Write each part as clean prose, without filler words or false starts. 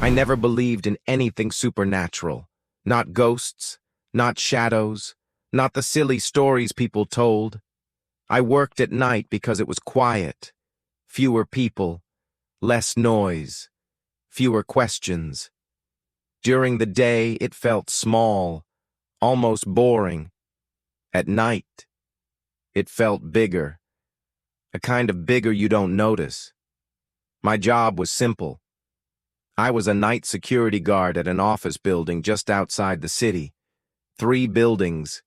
I never believed in anything supernatural. Not ghosts, not shadows, not the silly stories people told. I worked at night because it was quiet. Fewer people, less noise, fewer questions. During the day, it felt small, almost boring. At night, it felt bigger, a kind of bigger you don't notice. My job was simple. I was a night security guard at an office building just outside the city. 3 buildings,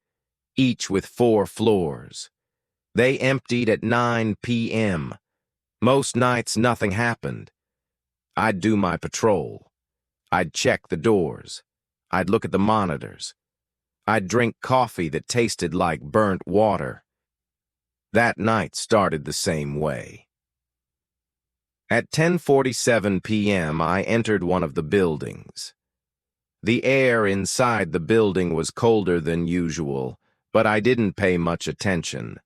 each with 4 floors. They emptied at 9 p.m. Most nights, nothing happened. I'd do my patrol. I'd check the doors. I'd look at the monitors. I'd drink coffee that tasted like burnt water. That night started the same way. At 10:47 p.m., I entered one of the buildings. The air inside the building was colder than usual, but I didn't pay much attention.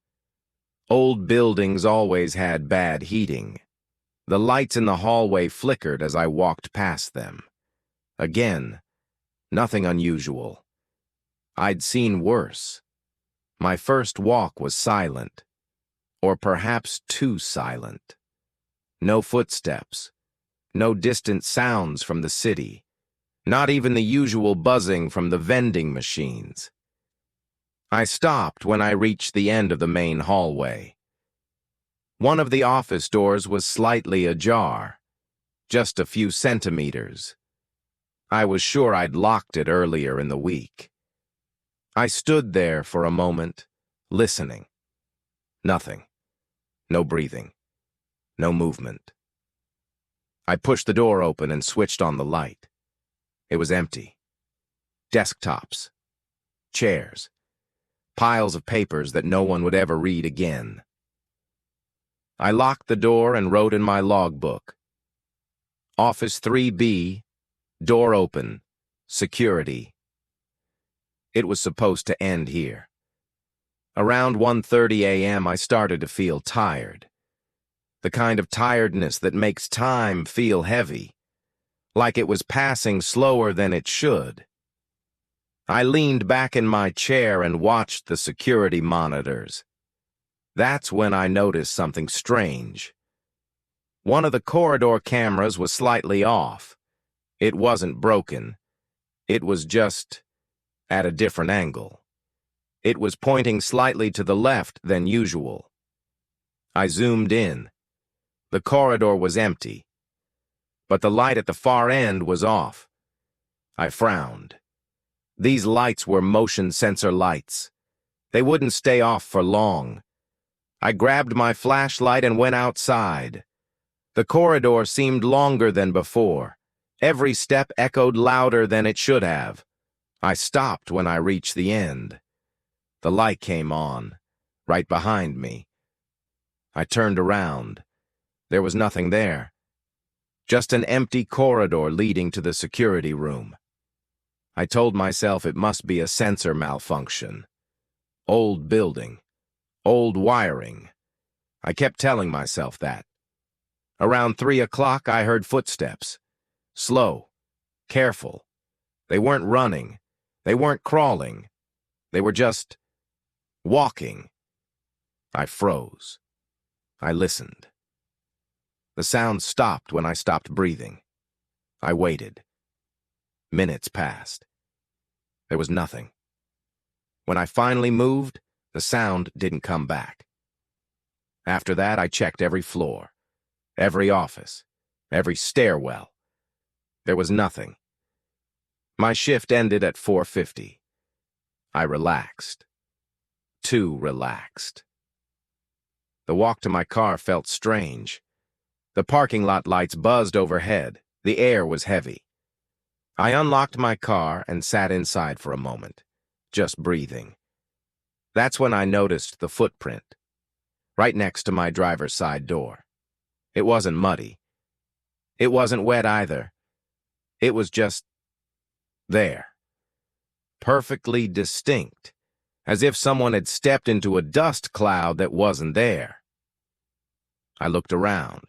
Old buildings always had bad heating. The lights in the hallway flickered as I walked past them. Again, nothing unusual. I'd seen worse. My first walk was silent, or perhaps too silent. No footsteps, no distant sounds from the city, not even the usual buzzing from the vending machines. I stopped when I reached the end of the main hallway. One of the office doors was slightly ajar, just a few centimeters. I was sure I'd locked it earlier in the week. I stood there for a moment, listening. Nothing. No breathing. No movement. I pushed the door open and switched on the light. It was empty. Desktops. Chairs. Piles of papers that no one would ever read again. I locked the door and wrote in my logbook. Office 3B, door open, security. It was supposed to end here. Around 1:30 a.m., I started to feel tired. The kind of tiredness that makes time feel heavy, like it was passing slower than it should. I leaned back in my chair and watched the security monitors. That's when I noticed something strange. One of the corridor cameras was slightly off. It wasn't broken. It was just at a different angle. It was pointing slightly to the left than usual. I zoomed in. The corridor was empty, but the light at the far end was off. I frowned. These lights were motion sensor lights. They wouldn't stay off for long. I grabbed my flashlight and went outside. The corridor seemed longer than before. Every step echoed louder than it should have. I stopped when I reached the end. The light came on, right behind me. I turned around. There was nothing there. Just an empty corridor leading to the security room. I told myself it must be a sensor malfunction. Old building. Old wiring. I kept telling myself that. Around 3 o'clock, I heard footsteps. Slow. Careful. They weren't running. They weren't crawling. They were just walking. I froze. I listened. The sound stopped when I stopped breathing. I waited. Minutes passed. There was nothing. When I finally moved, the sound didn't come back. After that, I checked every floor, every office, every stairwell. There was nothing. My shift ended at 4:50. I relaxed. Too relaxed. The walk to my car felt strange. The parking lot lights buzzed overhead. The air was heavy. I unlocked my car and sat inside for a moment, just breathing. That's when I noticed the footprint, right next to my driver's side door. It wasn't muddy. It wasn't wet either. It was just there. Perfectly distinct, as if someone had stepped into a dust cloud that wasn't there. I looked around.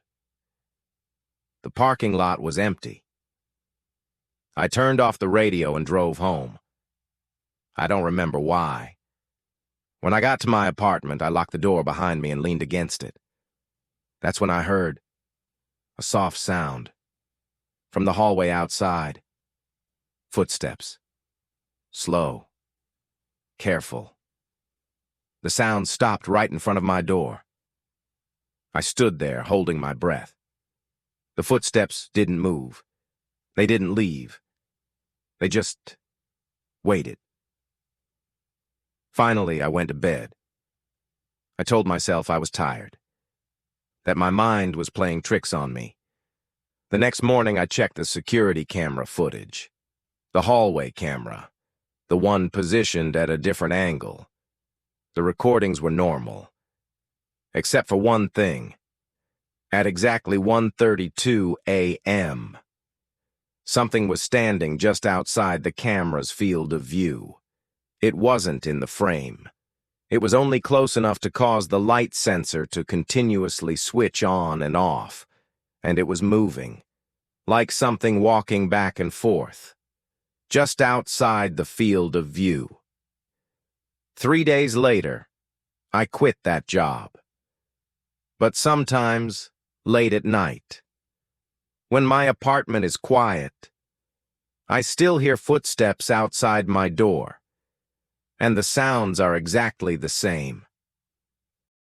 The parking lot was empty. I turned off the radio and drove home. I don't remember why. When I got to my apartment, I locked the door behind me and leaned against it. That's when I heard a soft sound from the hallway outside. Footsteps. Slow. Careful. The sound stopped right in front of my door. I stood there, holding my breath. The footsteps didn't move. They didn't leave. They just waited. Finally, I went to bed. I told myself I was tired, that my mind was playing tricks on me. The next morning, I checked the security camera footage. The hallway camera, the one positioned at a different angle. The recordings were normal, except for one thing. At exactly 1:32 a.m., something was standing just outside the camera's field of view. It wasn't in the frame. It was only close enough to cause the light sensor to continuously switch on and off, and it was moving, like something walking back and forth, just outside the field of view. 3 days later, I quit that job. But sometimes, late at night, when my apartment is quiet, I still hear footsteps outside my door, and the sounds are exactly the same.